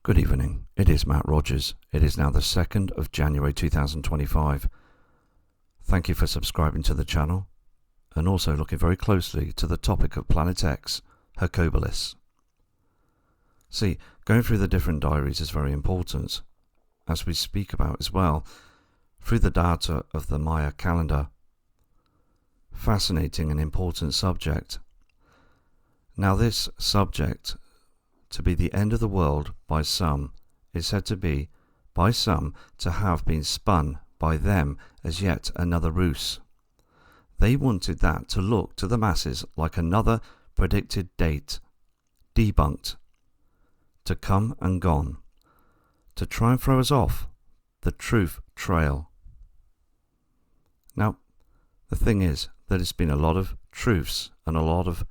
Good evening, it is Matt Rogers. It is now the 2nd of January 2025. Thank you for subscribing to the channel and also looking very closely to the topic of Planet X, Hercules. See, going through the different diaries is very important, as we speak about as well, through the data of the Maya calendar. Fascinating and important subject. Now this subject, to be the end of the world by some, is said to be, by some, to have been spun by them as yet another ruse. They wanted that to look to the masses like another predicted date, debunked, to come and gone, to try and throw us off the truth trail. Now, the thing is that it's been a lot of truths and a lot of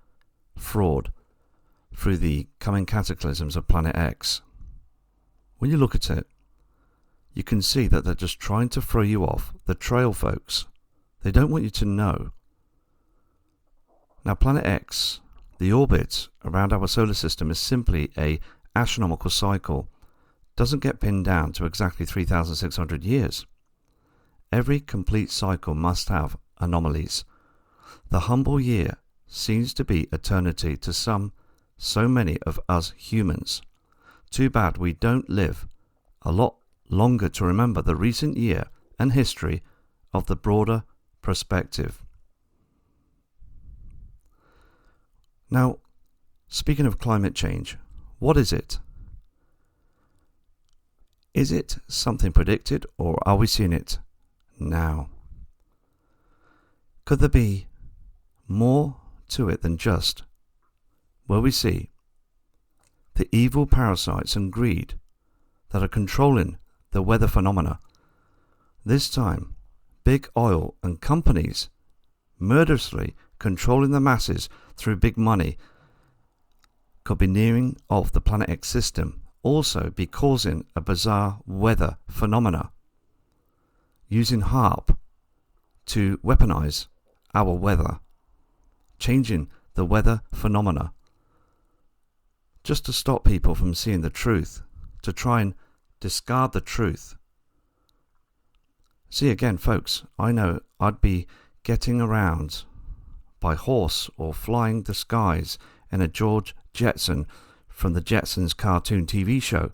fraud through the coming cataclysms of Planet X. When you look at it, you can see that they're just trying to throw you off the trail, folks. They don't want you to know. Now, Planet X, the orbit around our solar system, is simply a astronomical cycle. Doesn't get pinned down to exactly 3,600 years. Every complete cycle must have anomalies. The humble year seems to be eternity to so many of us humans. Too bad we don't live a lot longer to remember the recent year and history of the broader perspective. Now, speaking of climate change, what is it? Is it something predicted, or are we seeing it now? Could there be more to it than just where we see the evil parasites and greed that are controlling the weather phenomena? This time, big oil and companies murderously controlling the masses through big money could be nearing of the Planet X system, also be causing a bizarre weather phenomena, using HARP to weaponize our weather, changing the weather phenomena, just to stop people from seeing the truth, to try and discard the truth. See, again, folks, I know I'd be getting around by horse or flying the skies in a George Jetson from the Jetsons cartoon TV show,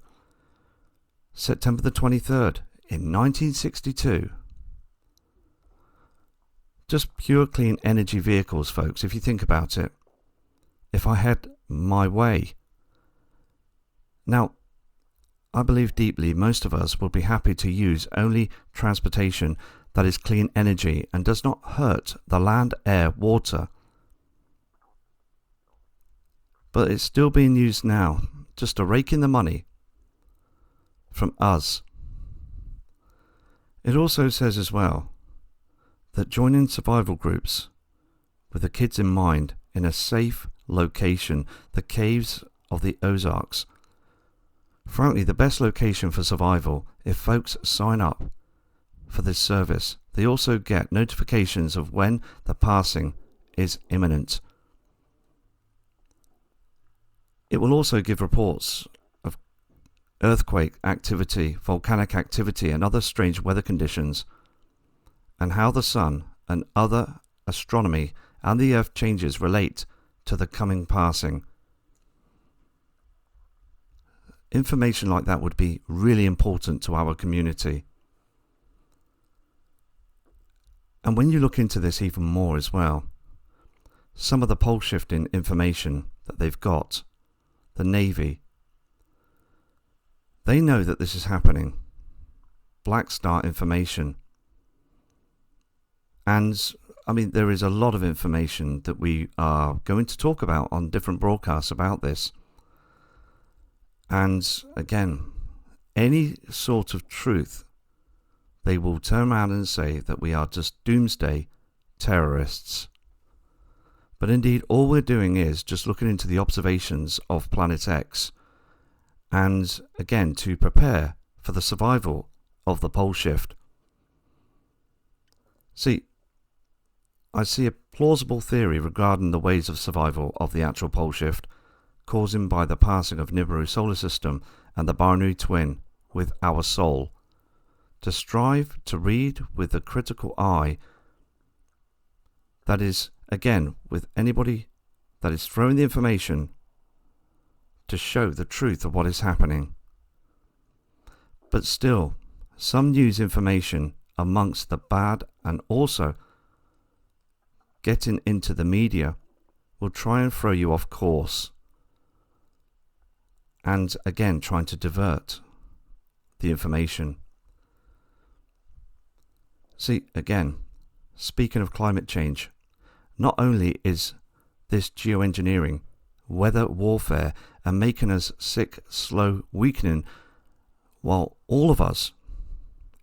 September the 23rd in 1962. Just pure clean energy vehicles, folks, if you think about it. If I had my way. Now, I believe deeply most of us will be happy to use only transportation that is clean energy and does not hurt the land, air, water. But it's still being used now, just to rake in the money from us. It also says as well that joining survival groups with the kids in mind in a safe location, the caves of the Ozarks. Frankly, the best location for survival. If folks sign up for this service, they also get notifications of when the passing is imminent. It will also give reports of earthquake activity, volcanic activity, and other strange weather conditions, and how the sun and other astronomy and the earth changes relate to the coming passing. Information like that would be really important to our community. And when you look into this even more as well, some of the pole shifting information that they've got, the Navy, they know that this is happening. Black Star information. And I mean, there is a lot of information that we are going to talk about on different broadcasts about this. And again, any sort of truth, they will turn around and say that we are just doomsday terrorists. But indeed, all we're doing is just looking into the observations of Planet X, and again, to prepare for the survival of the pole shift. See, I see a plausible theory regarding the ways of survival of the actual pole shift, caused by the passing of Nibiru solar system and the binary twin with our soul, to strive to read with the critical eye. That is, again, with anybody that is throwing the information to show the truth of what is happening. But still, some news information amongst the bad and also getting into the media will try and throw you off course, and again trying to divert the information. See, again, speaking of climate change, not only is this geoengineering, weather warfare, and making us sick, slow, weakening, while all of us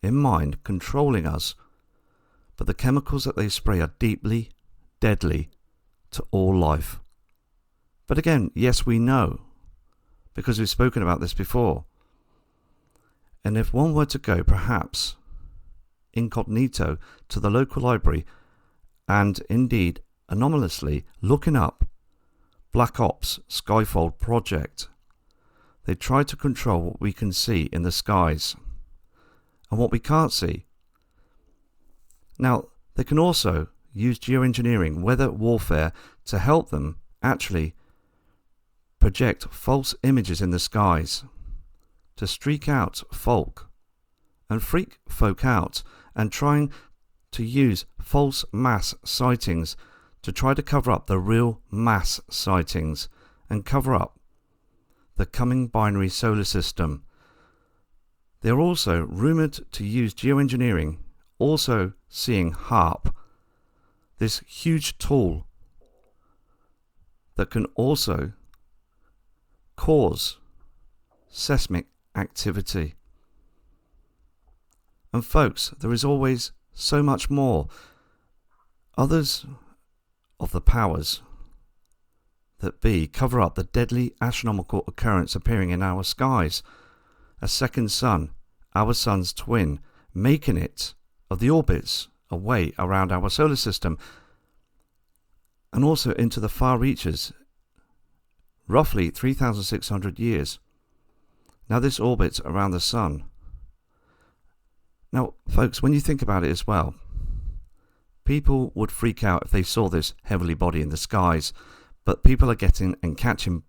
in mind controlling us, but the chemicals that they spray are deeply deadly to all life. But again, yes, we know, because we've spoken about this before. And if one were to go perhaps incognito to the local library and indeed anomalously looking up Black Ops Skyfold project, they try to control what we can see in the skies and what we can't see. Now, they can also use geoengineering, weather warfare, to help them actually project false images in the skies, to streak out folk and freak folk out, and trying to use false mass sightings to try to cover up the real mass sightings and cover up the coming binary solar system. They are also rumoured to use geoengineering, also seeing HARP, this huge tool that can also cause seismic activity. And folks, there is always so much more. Others of the powers that be cover up the deadly astronomical occurrence appearing in our skies, a second sun, our sun's twin, making it of the orbits away around our solar system and also into the far reaches, roughly 3,600 years. Now this orbits around the sun. Now, folks, when you think about it as well, people would freak out if they saw this heavenly body in the skies, but people are getting and catching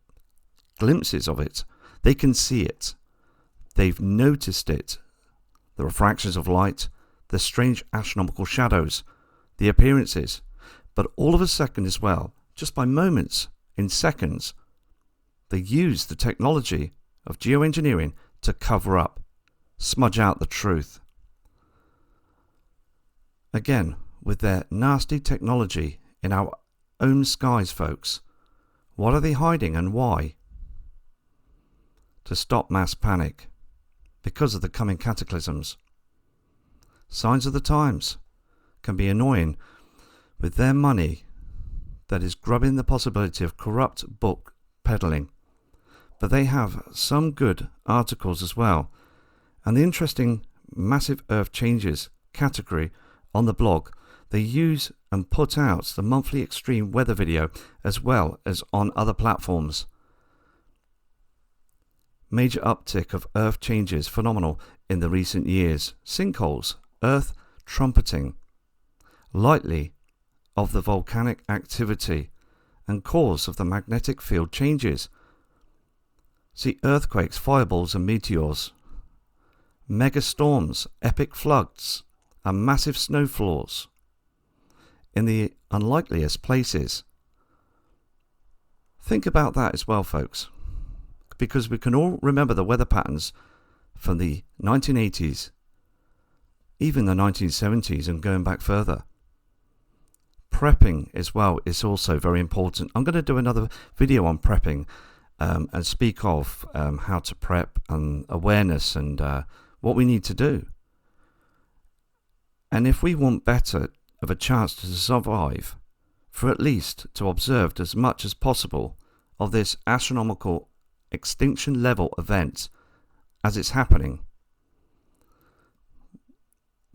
glimpses of it. They can see it. They've noticed it. The refractions of light, the strange astronomical shadows, the appearances, but all of a second as well, just by moments, in seconds, they use the technology of geoengineering to cover up, smudge out the truth. Again, with their nasty technology in our own skies, folks, what are they hiding and why? To stop mass panic, because of the coming cataclysms. Signs of the times can be annoying with their money that is grubbing the possibility of corrupt book peddling. But they have some good articles as well. And the interesting Massive Earth Changes category on the blog, they use and put out the monthly extreme weather video as well as on other platforms. Major uptick of Earth changes phenomenal in the recent years. Sinkholes, Earth trumpeting lightly of the volcanic activity and cause of the magnetic field changes. See earthquakes, fireballs and meteors, mega storms, epic floods and massive snowfalls in the unlikeliest places. Think about that as well, folks, because we can all remember the weather patterns from the 1980s, even the 1970s and going back further. Prepping as well is also very important. I'm going to do another video on prepping and speak of how to prep and awareness and what we need to do. And if we want better of a chance to survive, for at least to observe as much as possible of this astronomical extinction level event as it's happening,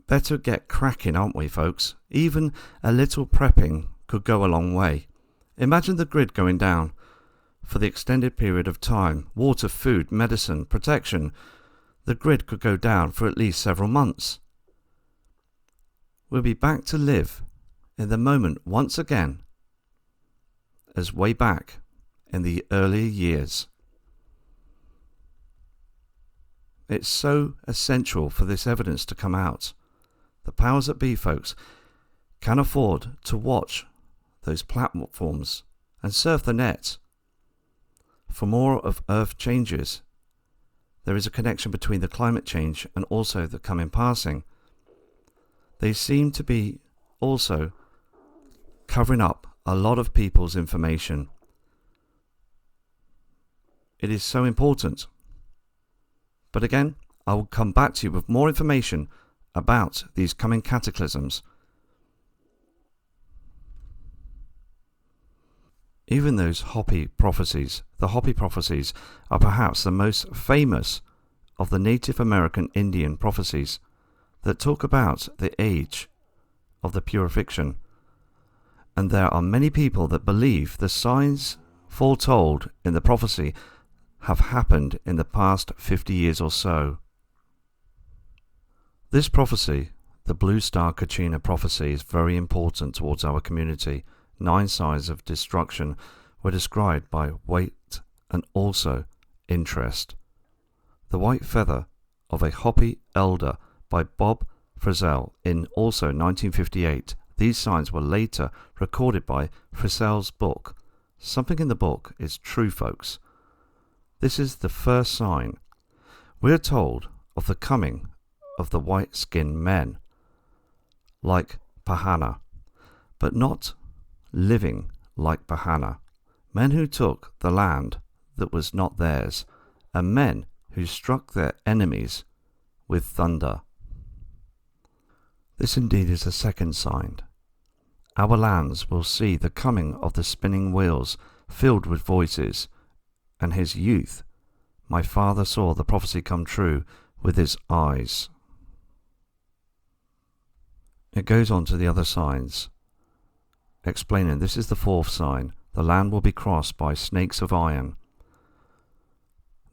better get cracking, aren't we, folks? Even a little prepping could go a long way. Imagine the grid going down for the extended period of time. Water, food, medicine, protection. The grid could go down for at least several months. We'll be back to live in the moment once again, as way back in the earlier years. It's so essential for this evidence to come out. The powers that be, folks, can afford to watch those platforms and surf the net. For more of Earth changes, there is a connection between the climate change and also the coming passing. They seem to be also covering up a lot of people's information. It is so important. But again, I will come back to you with more information about these coming cataclysms. Even those Hopi prophecies, the Hopi prophecies are perhaps the most famous of the Native American Indian prophecies that talk about the age of the purification. And there are many people that believe the signs foretold in the prophecy have happened in the past 50 years or so. This prophecy, the Blue Star Kachina prophecy, is very important towards our community. 9 signs of destruction were described by weight and also interest. The White Feather of a Hopi Elder by Bob Frizzell in also 1958. These signs were later recorded by Frizzell's book. Something in the book is true, folks. This is the first sign. We are told of the coming of the white-skinned men, like Pahana, but not living like Pahana, men who took the land that was not theirs, and men who struck their enemies with thunder. This indeed is the second sign. Our lands will see the coming of the spinning wheels filled with voices, and his youth, my father saw the prophecy come true with his eyes. It goes on to the other signs, explaining this is the 4th sign. The land will be crossed by snakes of iron.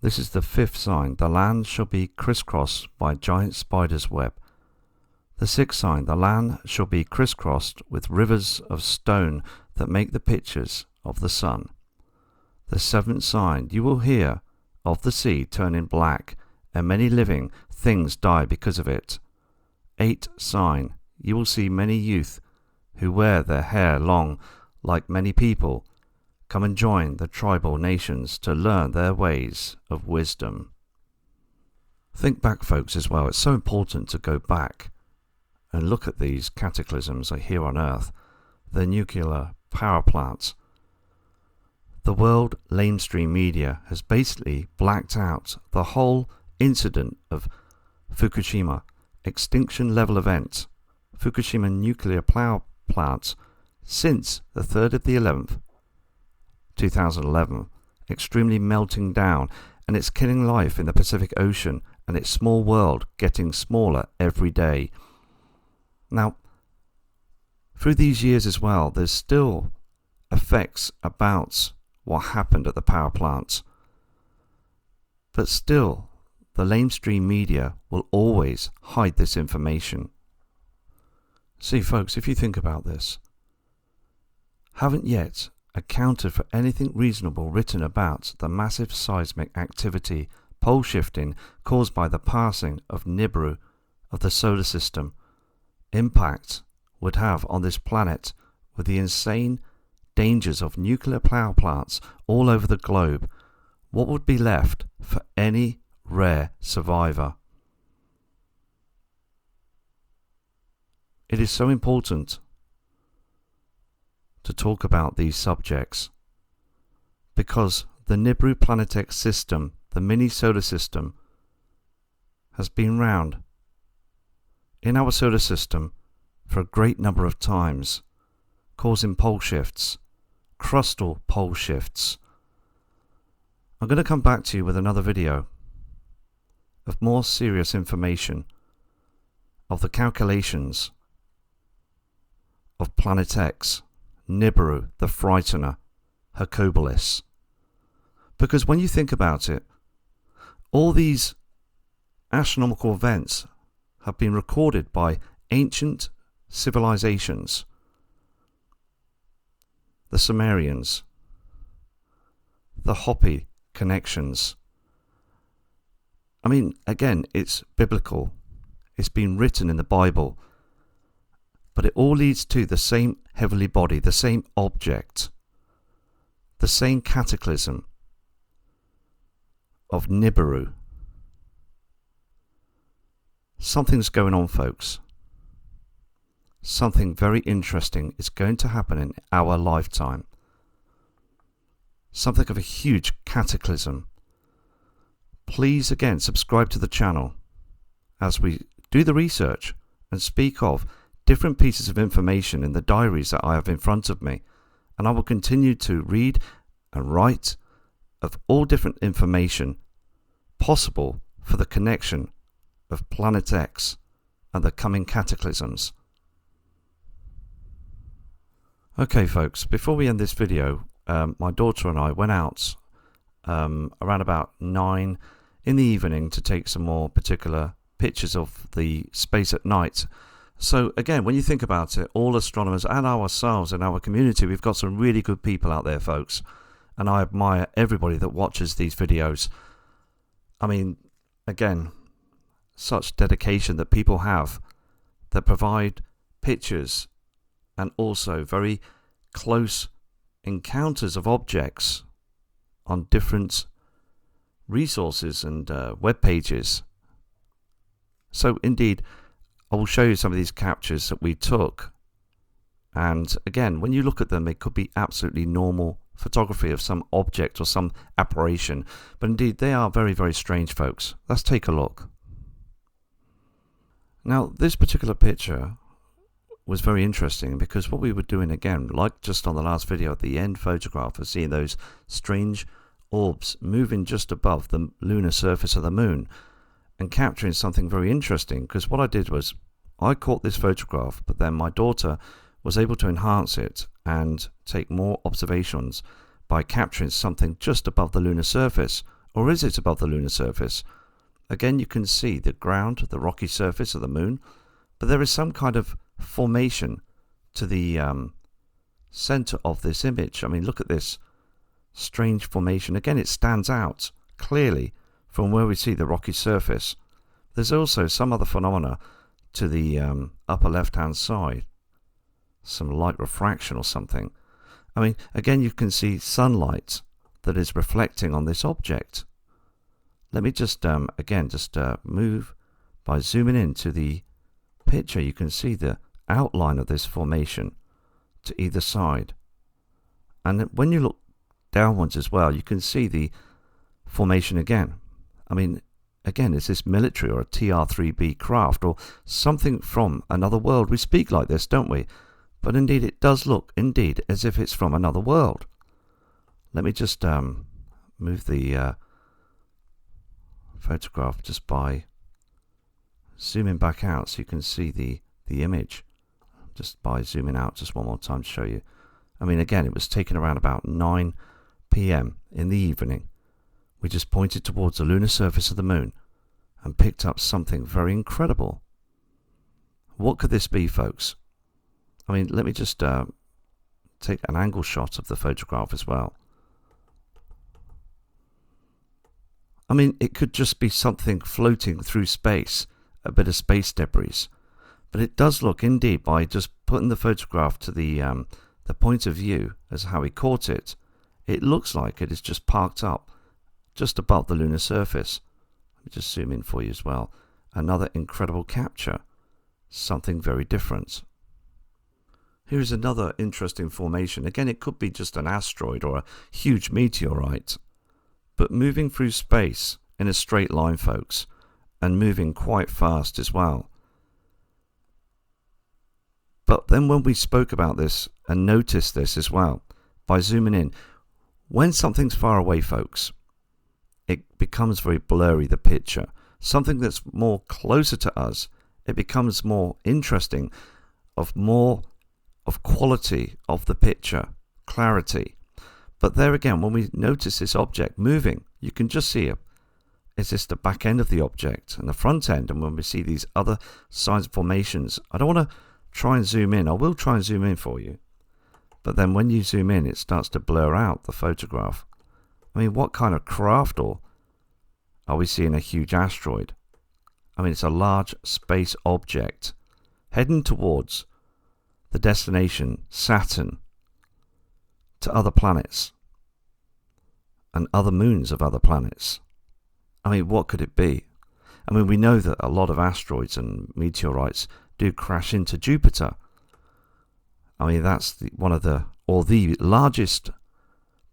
This is the 5th sign. The land shall be crisscrossed by giant spider's web. The 6th sign. The land shall be crisscrossed with rivers of stone that make the pictures of the sun. The 7th sign. You will hear of the sea turning black, and many living things die because of it. 8th sign. You will see many youth who wear their hair long like many people come and join the tribal nations to learn their ways of wisdom. Think back, folks, as well. It's so important to go back and look at these cataclysms here on Earth, the nuclear power plants. The world lamestream media has basically blacked out the whole incident of Fukushima, extinction level event, Fukushima nuclear power plant, since the 3rd of the 11th, 2011, extremely melting down, and it's killing life in the Pacific Ocean, and its small world getting smaller every day. Now, through these years as well, there's still effects about what happened at the power plants. But still, the lamestream media will always hide this information. See, folks, if you think about this, haven't yet accounted for anything reasonable written about the massive seismic activity, pole shifting caused by the passing of Nibiru of the solar system, impact would have on this planet with the insane dangers of nuclear power plants all over the globe. What would be left for any rare survivor? It is so important to talk about these subjects because the Nibiru Planetex system, the mini solar system, has been round in our solar system for a great number of times, causing pole shifts, crustal pole shifts. I'm going to come back to you with another video of more serious information of the calculations of Planet X, Nibiru, the Frightener, Hercules. Because when you think about it, all these astronomical events have been recorded by ancient civilizations. The Sumerians, the Hopi connections. I mean, again, it's biblical. It's been written in the Bible. But it all leads to the same heavenly body, the same object, the same cataclysm of Nibiru. Something's going on, folks. Something very interesting is going to happen in our lifetime. Something of a huge cataclysm. Please again subscribe to the channel as we do the research and speak of different pieces of information in the diaries that I have in front of me, and I will continue to read and write of all different information possible for the connection of Planet X and the coming cataclysms. Okay folks, before we end this video, my daughter and I went out around about 9 in the evening to take some more particular pictures of the space at night. So again, when you think about it, all astronomers and ourselves in our community, we've got some really good people out there, folks. And I admire everybody that watches these videos. I mean, again, such dedication that people have that provide pictures and also very close encounters of objects on different resources and web pages. So indeed, I will show you some of these captures that we took, and again, when you look at them, it could be absolutely normal photography of some object or some apparition, but indeed they are very, very strange, folks. Let's take a look. Now this particular picture was very interesting because what we were doing, again, like just on the last video, at the end photograph of seeing those strange orbs moving just above the lunar surface of the moon and capturing something very interesting. Because what I did was I caught this photograph, but then my daughter was able to enhance it and take more observations by capturing something just above the lunar surface. Or is it above the lunar surface? Again, you can see the ground, the rocky surface of the moon, but there is some kind of formation to the center of this image. I mean, look at this strange formation. Again, it stands out clearly from where we see the rocky surface. There's also some other phenomena to the upper left hand side, some light refraction or something. I mean, again, you can see sunlight that is reflecting on this object. Let me just again move by zooming into the picture. You can see the outline of this formation to either side, and when you look downwards as well, you can see the formation again. I mean, again, is this military or a TR-3B craft or something from another world? We speak like this, don't we? But indeed, it does look indeed as if it's from another world. Let me just move the photograph just by zooming back out so you can see the image. Just by zooming out just one more time to show you. I mean, again, it was taken around about 9 p.m. in the evening. We just pointed towards the lunar surface of the moon and picked up something very incredible. What could this be, folks? I mean, let me just take an angle shot of the photograph as well. I mean, it could just be something floating through space, a bit of space debris. But it does look, indeed, by just putting the photograph to the point of view as how he caught it, it looks like it is just parked up just above the lunar surface. Let me just zoom in for you as well. Another incredible capture. Something very different. Here's another interesting formation. Again, it could be just an asteroid or a huge meteorite, but moving through space in a straight line, folks, and moving quite fast as well. But then when we spoke about this and noticed this as well, by zooming in, when something's far away, folks, it becomes very blurry, the picture. Something that's more closer to us, it becomes more interesting, of more of quality of the picture, clarity. But there again, when we notice this object moving, you can just see it. It's just the back end of the object and the front end. And when we see these other signs of formations, I don't want to try and zoom in. I will try and zoom in for you. But then when you zoom in, it starts to blur out the photograph. I mean, what kind of craft or are we seeing a huge asteroid? I mean, it's a large space object heading towards the destination Saturn, to other planets and other moons of other planets. I mean, what could it be? I mean, we know that a lot of asteroids and meteorites do crash into Jupiter. I mean, that's the largest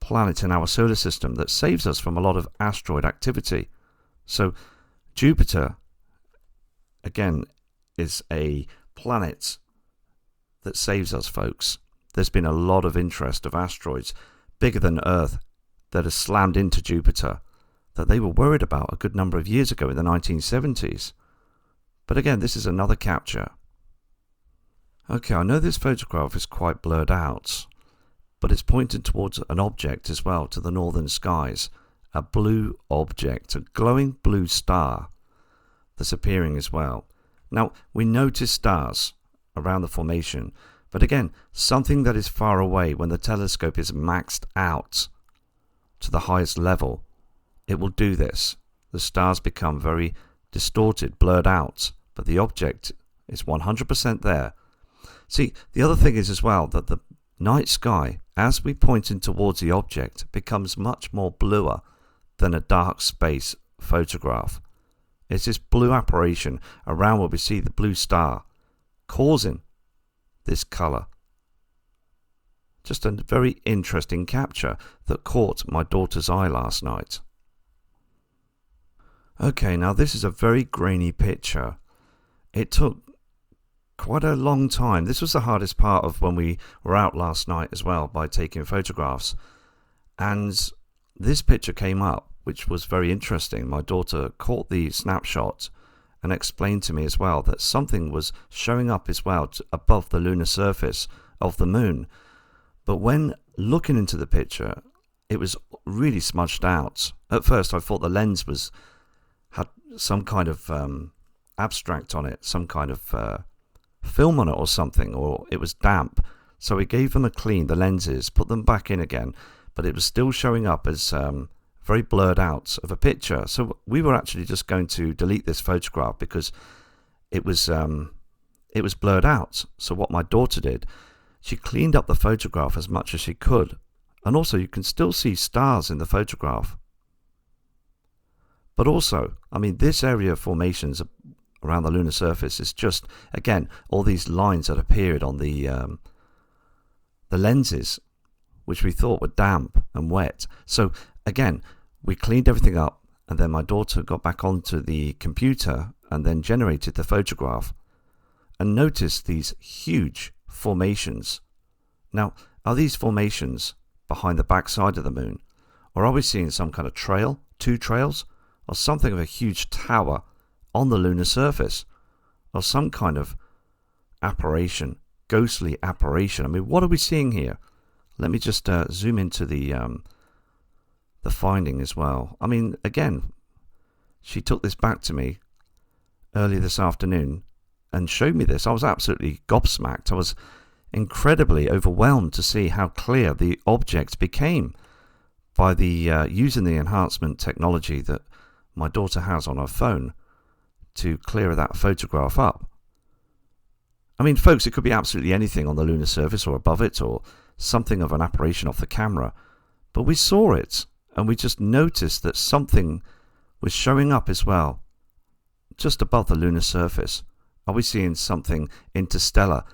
planet in our solar system that saves us from a lot of asteroid activity. So Jupiter, again, is a planet that saves us, folks. There's been a lot of interest of asteroids bigger than Earth that has slammed into Jupiter that they were worried about a good number of years ago in the 1970s. But again, this is another capture. Okay, I know this photograph is quite blurred out, but it's pointing towards an object as well, to the northern skies. A blue object, a glowing blue star that's appearing as well. Now, we notice stars around the formation, but again, something that is far away, when the telescope is maxed out to the highest level, it will do this. The stars become very distorted, blurred out, but the object is 100% there. See, the other thing is as well that the night sky, as we point in towards the object, becomes much more bluer than a dark space photograph. It's this blue apparition around where we see the blue star causing this colour. Just a very interesting capture that caught my daughter's eye last night. Okay, now this is a very grainy picture. It took quite a long time. This was the hardest part of when we were out last night as well, by taking photographs. And this picture came up, which was very interesting. My daughter caught the snapshot and explained to me as well that something was showing up as well above the lunar surface of the moon. But when looking into the picture, it was really smudged out. At first I thought the lens had some kind of abstract on it, some kind of film on it or something, or it was damp. So we gave them a clean, the lenses, put them back in again, but it was still showing up as very blurred out of a picture. So we were actually just going to delete this photograph because it was blurred out. So what my daughter did, she cleaned up the photograph as much as she could, and also you can still see stars in the photograph. But also, I mean, this area of formations around the lunar surface is just, again, all these lines that appeared on the lenses, which we thought were damp and wet. So again, we cleaned everything up, and then my daughter got back onto the computer and then generated the photograph and noticed these huge formations. Now, are these formations behind the backside of the moon, or are we seeing some kind of trail, two trails, or something of a huge tower on the lunar surface, or some kind of apparition, ghostly apparition? I mean, what are we seeing here? Let me just zoom into the finding as well. I mean, again, she took this back to me earlier this afternoon and showed me this. I was absolutely gobsmacked. I was incredibly overwhelmed to see how clear the object became by the using the enhancement technology that my daughter has on her phone to clear that photograph up. I mean, folks, it could be absolutely anything on the lunar surface or above it, or something of an apparition off the camera. But we saw it, and we just noticed that something was showing up as well, just above the lunar surface. Are we seeing something interstellar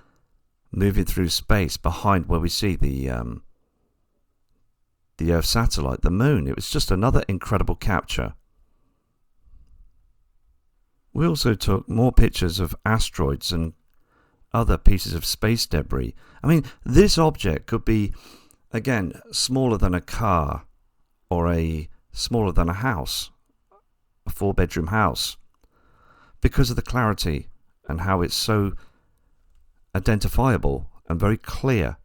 moving through space behind where we see the Earth satellite, the moon? It was just another incredible capture. We also took more pictures of asteroids and other pieces of space debris. I mean, this object could be, again, smaller than a car, or smaller than a house, a 4-bedroom house, because of the clarity and how it's so identifiable and very clear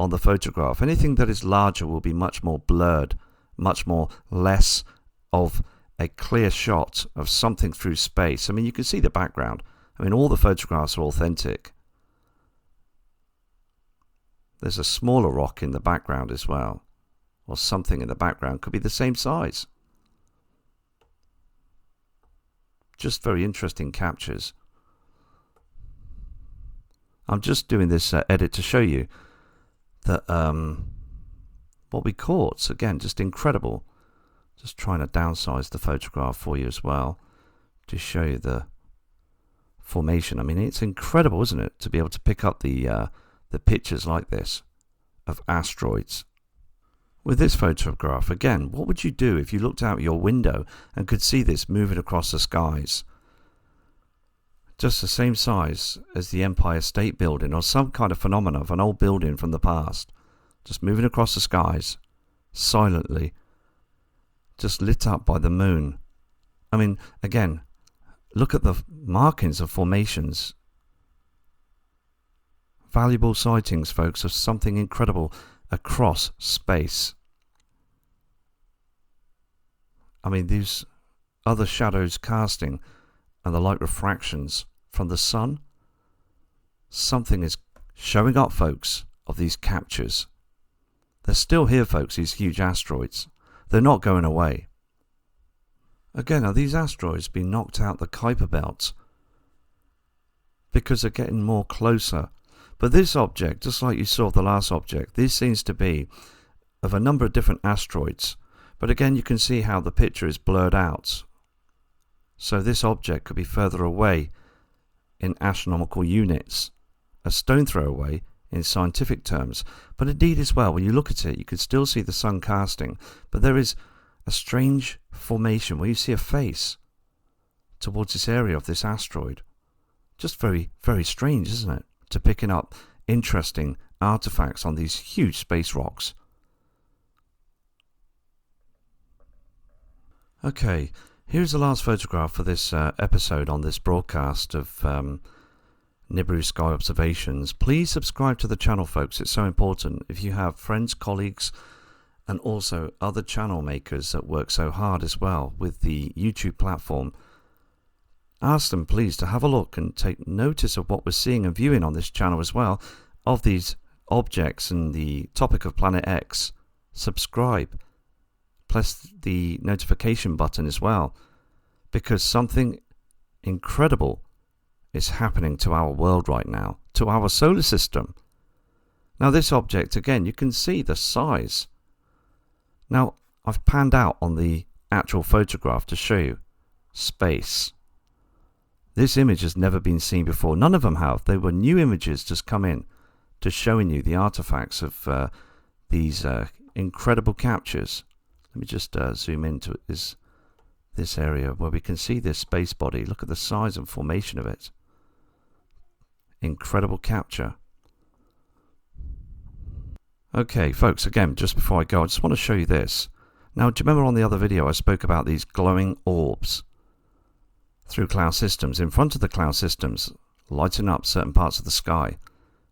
on the photograph. Anything that is larger will be much more blurred, much more less of a clear shot of something through space. I mean, you can see the background. I mean, all the photographs are authentic. There's a smaller rock in the background as well, or something in the background could be the same size. Just very interesting captures. I'm just doing this edit to show you that what we caught, again, just incredible. Just trying to downsize the photograph for you as well to show you the formation. I mean, it's incredible, isn't it, to be able to pick up the pictures like this of asteroids. With this photograph, again, what would you do if you looked out your window and could see this moving across the skies? Just the same size as the Empire State Building or some kind of phenomena of an old building from the past. Just moving across the skies, silently, just lit up by the moon. I mean, again, look at the markings of formations. Valuable sightings, folks, of something incredible across space. I mean, these other shadows casting and the light refractions from the sun. Something is showing up, folks, of these captures. They're still here, folks, these huge asteroids. They're not going away. Again, are these asteroids being knocked out the Kuiper Belt? Because they're getting more closer. But this object, just like you saw the last object, this seems to be of a number of different asteroids. But again, you can see how the picture is blurred out. So this object could be further away in astronomical units, a stone throw away in scientific terms. But indeed as well, when you look at it, you can still see the sun casting. But there is a strange formation where you see a face towards this area of this asteroid. Just very, very strange, isn't it? To picking up interesting artifacts on these huge space rocks. Okay, here's the last photograph for this episode on this broadcast of Nibiru Sky Observations. Please subscribe to the channel, folks. It's so important. If you have friends, colleagues, and also other channel makers that work so hard as well with the YouTube platform, ask them please to have a look and take notice of what we're seeing and viewing on this channel as well, of these objects and the topic of Planet X. Subscribe, plus the notification button as well, because something incredible is happening to our world right now, to our solar system. Now this object, again, you can see the size. Now I've panned out on the actual photograph to show you space. This image has never been seen before. None of them have. They were new images just come in to showing you the artifacts of these incredible captures. Let me just zoom into this area where we can see this space body. Look at the size and formation of it. Incredible capture. Okay, folks, again, just before I go, I just want to show you this. Now, do you remember on the other video I spoke about these glowing orbs through cloud systems, in front of the cloud systems, lighting up certain parts of the sky?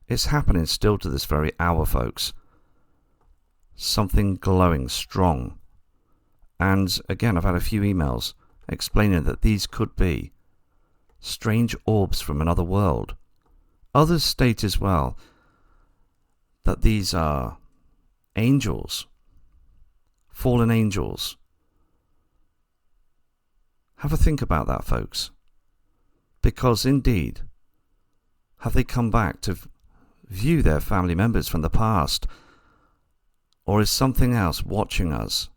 It's happening still to this very hour, folks. Something glowing, strong. And again, I've had a few emails explaining that these could be strange orbs from another world. Others state as well that these are angels, fallen angels. Have a think about that, folks. Because indeed, have they come back to view their family members from the past? Or is something else watching us?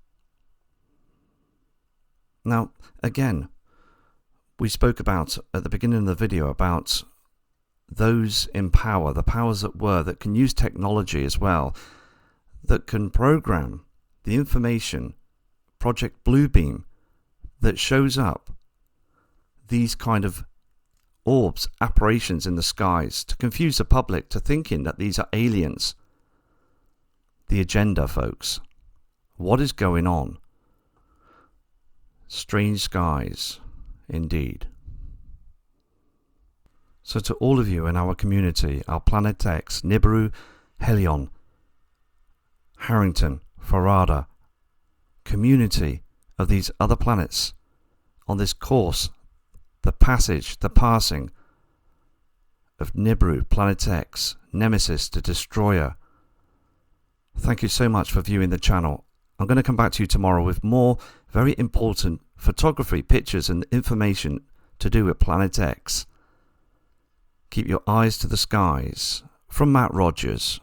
Now, again, we spoke about at the beginning of the video about those in power, the powers that were, that can use technology as well, that can program the information, Project Bluebeam, that shows up these kind of orbs, apparitions in the skies, to confuse the public to thinking that these are aliens. The agenda, folks. What is going on? Strange skies, indeed. So to all of you in our community, our Planet X, Nibiru, Helion, Harrington, Farada, community of these other planets on this course, the passing of Nibiru, Planet X, Nemesis, the Destroyer. Thank you so much for viewing the channel. I'm going to come back to you tomorrow with more very important photography, pictures and information to do with Planet X. Keep your eyes to the skies. From Matt Rogers.